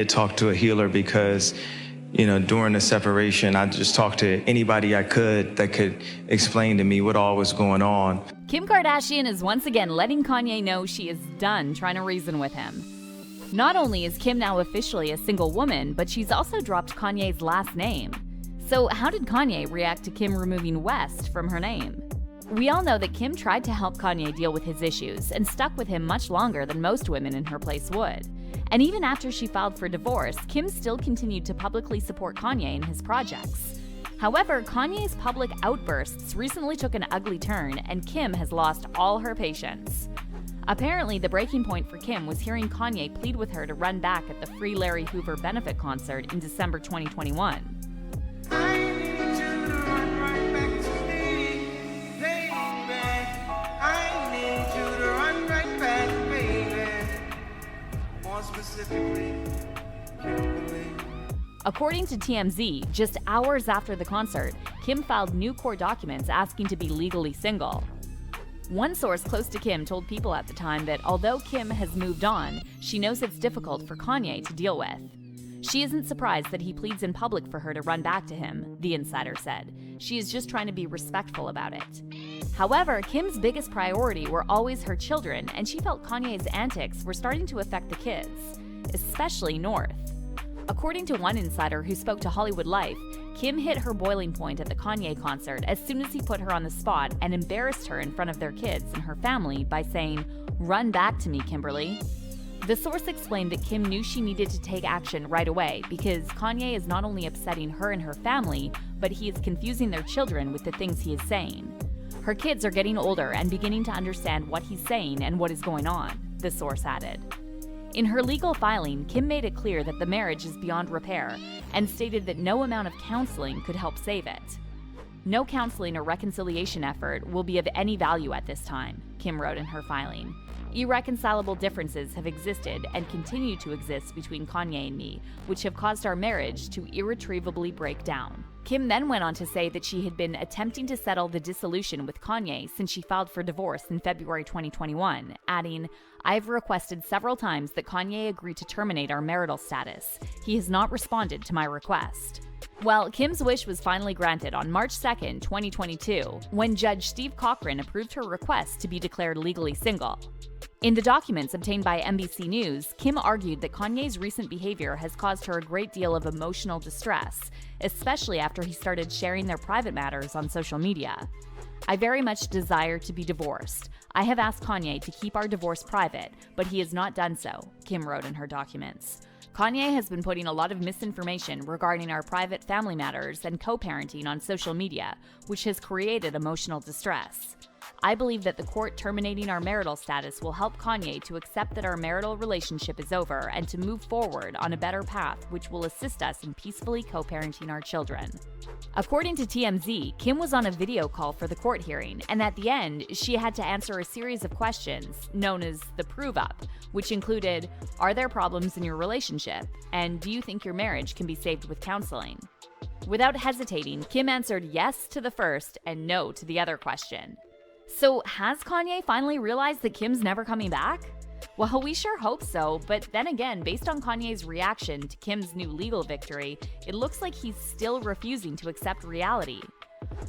I talked to a healer because, during the separation, I just talked to anybody I could that could explain to me what all was going on. Kim Kardashian is once again letting Kanye know she is done trying to reason with him. Not only is Kim now officially a single woman, but she's also dropped Kanye's last name. So how did Kanye react to Kim removing West from her name? We all know that Kim tried to help Kanye deal with his issues and stuck with him much longer than most women in her place would. And even after she filed for divorce, Kim still continued to publicly support Kanye in his projects. However, Kanye's public outbursts recently took an ugly turn, and Kim has lost all her patience. Apparently, the breaking point for Kim was hearing Kanye plead with her to run back at the Free Larry Hoover benefit concert in December 2021. According to TMZ, just hours after the concert, Kim filed new court documents asking to be legally single. One source close to Kim told People at the time that although Kim has moved on, she knows it's difficult for Kanye to deal with. She isn't surprised that he pleads in public for her to run back to him, the insider said. She is just trying to be respectful about it. However, Kim's biggest priority were always her children, and she felt Kanye's antics were starting to affect the kids, especially North. According to one insider who spoke to Hollywood Life, Kim hit her boiling point at the Kanye concert as soon as he put her on the spot and embarrassed her in front of their kids and her family by saying, "Run back to me, Kimberly." The source explained that Kim knew she needed to take action right away because Kanye is not only upsetting her and her family, but he is confusing their children with the things he is saying. Her kids are getting older and beginning to understand what he's saying and what is going on, the source added. In her legal filing, Kim made it clear that the marriage is beyond repair and stated that no amount of counseling could help save it. "No counseling or reconciliation effort will be of any value at this time," Kim wrote in her filing. "Irreconcilable differences have existed and continue to exist between Kanye and me, which have caused our marriage to irretrievably break down." Kim then went on to say that she had been attempting to settle the dissolution with Kanye since she filed for divorce in February 2021, adding, "I've requested several times that Kanye agree to terminate our marital status. He has not responded to my request." Well, Kim's wish was finally granted on March 2nd, 2022, when Judge Steve Cochran approved her request to be declared legally single. In the documents obtained by NBC News, Kim argued that Kanye's recent behavior has caused her a great deal of emotional distress, especially after he started sharing their private matters on social media. "I very much desire to be divorced. I have asked Kanye to keep our divorce private, but he has not done so," Kim wrote in her documents. "Kanye has been putting a lot of misinformation regarding our private family matters and co-parenting on social media, which has created emotional distress. I believe that the court terminating our marital status will help Kanye to accept that our marital relationship is over and to move forward on a better path, which will assist us in peacefully co-parenting our children." According to TMZ, Kim was on a video call for the court hearing, and at the end, she had to answer a series of questions known as the prove-up, which included, "Are there problems in your relationship?" and "Do you think your marriage can be saved with counseling?" Without hesitating, Kim answered yes to the first and no to the other question. So has Kanye finally realized that Kim's never coming back? Well, we sure hope so, but then again, based on Kanye's reaction to Kim's new legal victory, it looks like he's still refusing to accept reality.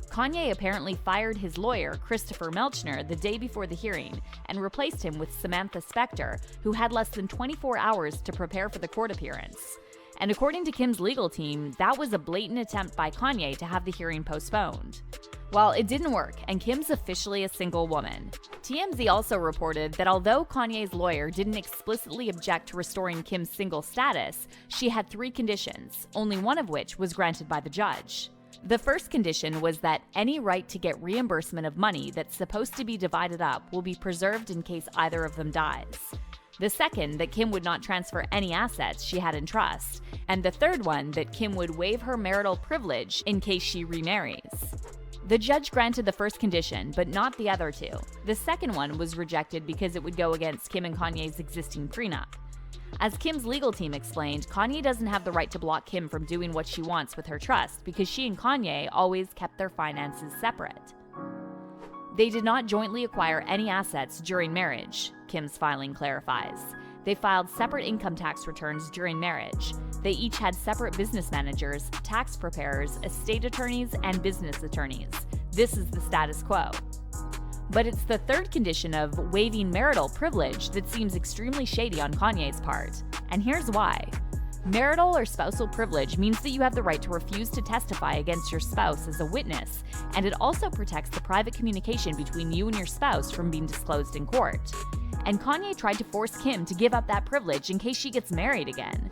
Kanye apparently fired his lawyer, Christopher Melchner, the day before the hearing and replaced him with Samantha Spector, who had less than 24 hours to prepare for the court appearance. And according to Kim's legal team, that was a blatant attempt by Kanye to have the hearing postponed. Well, it didn't work, and Kim's officially a single woman. TMZ also reported that although Kanye's lawyer didn't explicitly object to restoring Kim's single status, she had 3 conditions, only one of which was granted by the judge. The first condition was that any right to get reimbursement of money that's supposed to be divided up will be preserved in case either of them dies. The second, that Kim would not transfer any assets she had in trust. And the third one, that Kim would waive her marital privilege in case she remarries. The judge granted the first condition, but not the other 2. The second one was rejected because it would go against Kim and Kanye's existing prenup. As Kim's legal team explained, Kanye doesn't have the right to block Kim from doing what she wants with her trust because she and Kanye always kept their finances separate. They did not jointly acquire any assets during marriage, Kim's filing clarifies. They filed separate income tax returns during marriage. They each had separate business managers, tax preparers, estate attorneys, and business attorneys. This is the status quo. But it's the third condition of waiving marital privilege that seems extremely shady on Kanye's part. And here's why. Marital or spousal privilege means that you have the right to refuse to testify against your spouse as a witness, and it also protects the private communication between you and your spouse from being disclosed in court. And Kanye tried to force Kim to give up that privilege in case she gets married again.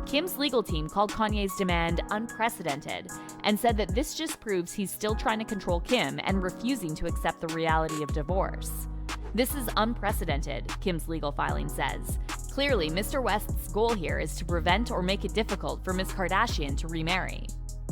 Kim's legal team called Kanye's demand unprecedented and said that this just proves he's still trying to control Kim and refusing to accept the reality of divorce. This is unprecedented, Kim's legal filing says. Clearly, Mr. West's goal here is to prevent or make it difficult for Ms. Kardashian to remarry.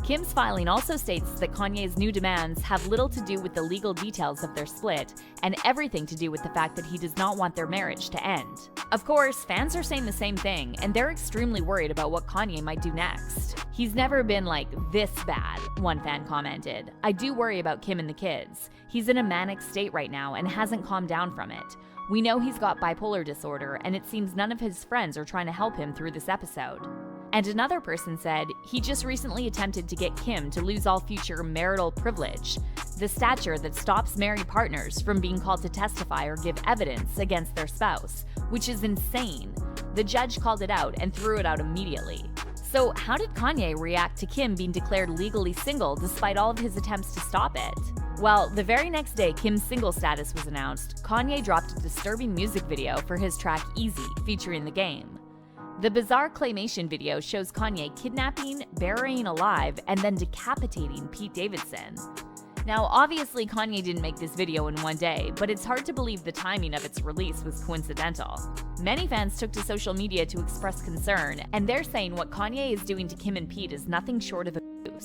Kim's filing also states that Kanye's new demands have little to do with the legal details of their split and everything to do with the fact that he does not want their marriage to end. Of course, fans are saying the same thing, and they're extremely worried about what Kanye might do next. "He's never been like this bad," one fan commented. "I do worry about Kim and the kids. He's in a manic state right now and hasn't calmed down from it. We know he's got bipolar disorder, and it seems none of his friends are trying to help him through this episode." And another person said, he just recently attempted to get Kim to lose all future marital privilege, the stature that stops married partners from being called to testify or give evidence against their spouse, which is insane. The judge called it out and threw it out immediately. So how did Kanye react to Kim being declared legally single despite all of his attempts to stop it? Well, the very next day Kim's single status was announced, Kanye dropped a disturbing music video for his track Easy, featuring the game. The bizarre claymation video shows Kanye kidnapping, burying alive, and then decapitating Pete Davidson. Now, obviously Kanye didn't make this video in one day, but it's hard to believe the timing of its release was coincidental. Many fans took to social media to express concern, and they're saying what Kanye is doing to Kim and Pete is nothing short of abuse.